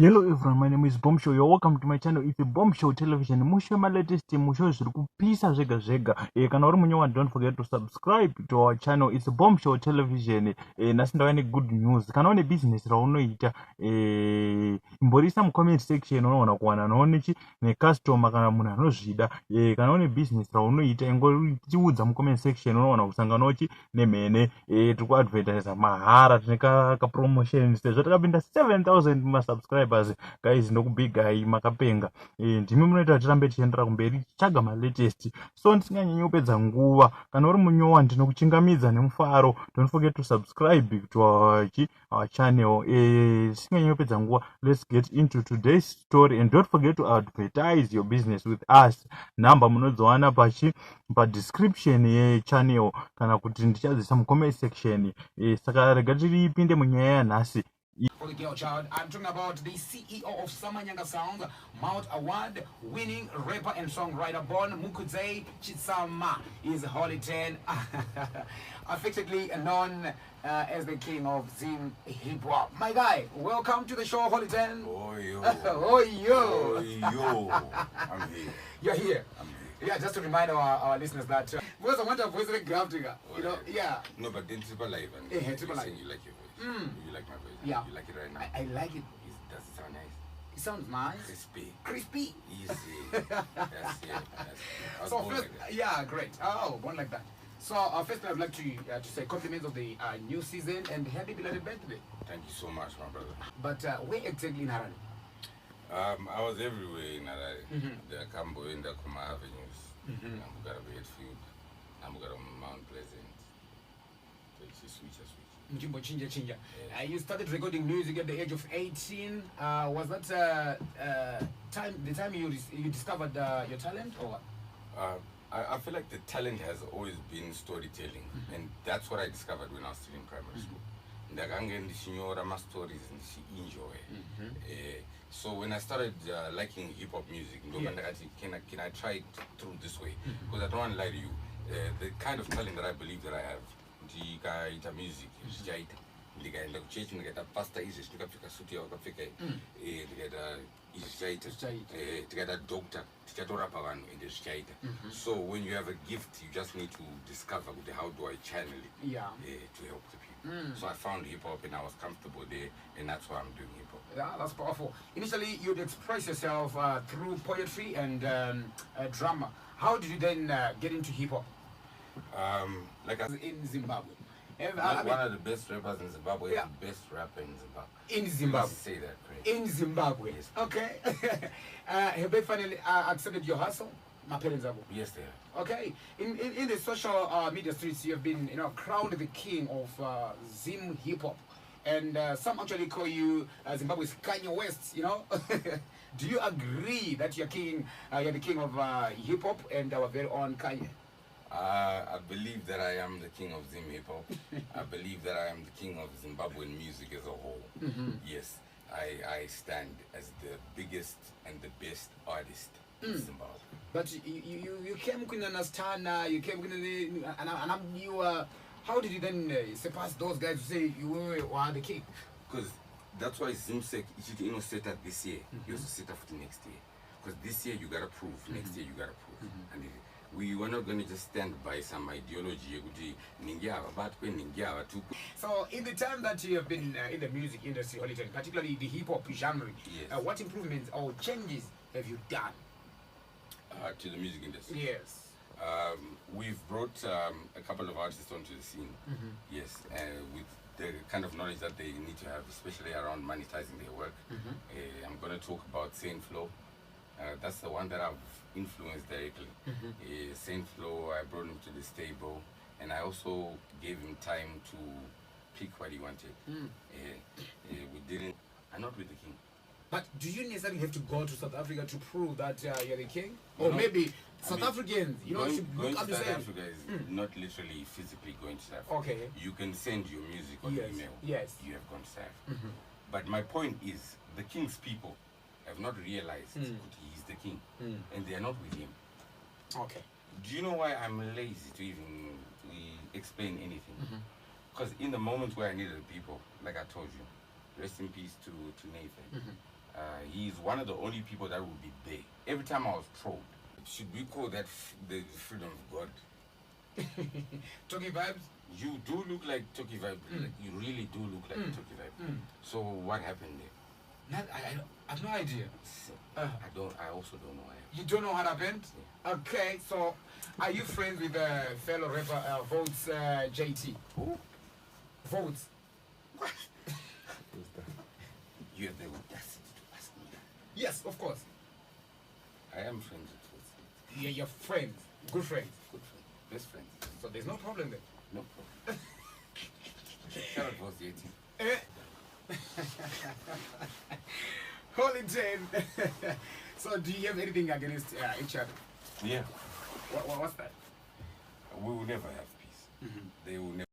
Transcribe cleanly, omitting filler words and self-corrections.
Hello everyone, my name is Bombshow. You're welcome to my channel. It's a Bombshow Television. Musho my latest musho zviri kupisa zvega zvega. Kana uri munyowa, don't forget to subscribe to our channel. It's a Bombshow Television. Nhasi ndauya good news. Kana une business raunoita, imborisa mu comment section unoona kuwana nonechi ne customer kana munhu anozvida. Kana une business raunoita ingoriudza mu comment section unoona kusanganochi nemhene. Tiri kuadvertise mahara, tine ka promotion sezvo takapinda 7000 ma subscribers. Guys, ndokubigai makapenga. Ndimi munoita tirambe tichiendera kumberi tichaga ma latest. So ndisinganyanyi kupedza nguva. Kana uri munyowa ndinokuchingamidza nemufaro. Don't forget to subscribe to our channel. Ndisinganyanyi kupedza nguva. Let's get into today's story, and don't forget to advertise your business with us. Number munozowana pa description ye channel kana kuti ndichadzisa mu comment section. Saka rega tipinde munyaya yanhasi. For the girl child, I'm talking about the CEO of Samanyanga Sound, Mount Award winning rapper and songwriter born Mukudze Chitsama is Holy 10, affectionately known as the king of Zim hip hop. My guy, welcome to the show, Holy 10. Oh yo. Oh yo. Oh yo. I'm here. You're here. I'm here. Yeah, just to remind our listeners that because I want to voice the grafting, you know, yeah. No, but then Triple Live and Yeah, Triple Live. you like your voice. You like my voice. Yeah. You like it right now. I like it. Does it sound nice? It sounds nice. Crispy. Crispy. Easy. That's it. I was So born first, like that. yeah, great. Oh, born like that. So first, I'd like to say compliments of the new season and happy belated birthday. Thank you so much, my brother. But where exactly in Harare? I was everywhere in Harare. The Cambo in the Kuma Avenues. Namugara Redfield. Namugara Mount Pleasant. So it's sweet. Mjimbo Chinja. You started recording music at the age of 18. Was that the time you discovered your talent, or what? I feel like the talent has always been storytelling, and that's what I discovered when I was still in primary school. Ndakange ndishinyora ma stories and enjoy. So when I started liking hip hop music, can I try it through this way? Because I don't want to lie to you, the kind of talent that I believe that I have, ndikaita music, ndikaenda kuchechi ndikaita pastor izvi ndikapfeka suti yakapfeka ndikaita izvi tikaita doctor tichatorapa vanhu ende zvichaita. So when you have a gift, you just need to discover how do I channel it to help the people. So I found hip hop and I was comfortable there, and that's why I'm doing hip hop. Yeah, that's powerful. Initially, you'd express yourself through poetry and drama. How did you then get into hip hop? Like In Zimbabwe. one of the best rappers in Zimbabwe, is the best rapper in Zimbabwe. In Zimbabwe. Say that, correct? In Zimbabwe. Yes. Okay. Have they finally accepted your hustle? My parents are. Yes, they are. Okay. In the social media streets, you have been, crowned the king of Zim hip hop, and some actually call you Zimbabwe's Kanye West. Do you agree that you're the king of hip hop and our very own Kanye? I believe that I am the king of Zim hip hop. I believe that I am the king of Zimbabwean music as a whole. Yes, I stand as the biggest and the best artist in Zimbabwe. But you came to Nastana, you came to how did you then surpass those guys to say you were the king? Because that's why Zimsek is set up this year. You also set up for the next year. Because this year you gotta prove, next year you gotta prove. And we were not going to just stand by some ideology. So in the time that you have been in the music industry, particularly the hip hop genre, yes. What improvements or changes have you done to the music industry? Yes. We've brought a couple of artists onto the scene. Yes, with the kind of knowledge that they need to have, especially around monetizing their work. I'm going to talk about Saint Flow. That's the one that I've influenced directly. Saint Flow, I brought him to the stable, and I also gave him time to pick what he wanted. We didn't. I'm not with the king. But do you necessarily have to go to South Africa to prove that you're the king? Or maybe South Africans, should going look up to the South same? Africa is not literally physically going to South Africa. Okay. You can send your music on email. Yes. You have gone to South Africa. But my point is, the king's people have not realized that he's the king, and they are not with him. Okay. Do you know why I'm lazy to even explain anything? Because in the moments where I needed the people, like I told you, rest in peace to Nathan. He's one of the only people that will be there. Every time I was trolled, should we call that the freedom of God? Talking vibes? You do look like Toki Vibe. Like, you really do look like Toki Vibe. So what happened there? I have no idea. I also don't know why. You don't know what happened? Yeah. Okay, so are you friends with fellow rapper Votes JT? Who? Votes. What? You have the audacity to ask me that. Yes, of course. I am friends with Votes. Yeah, you're friends. Good friends. Good friend. Best friends. So there's no problem there. No problem. Shout out Votes JT. Eh? Holy 10. So do you have anything against each other? Yeah. What's that? We will never have peace. They will never.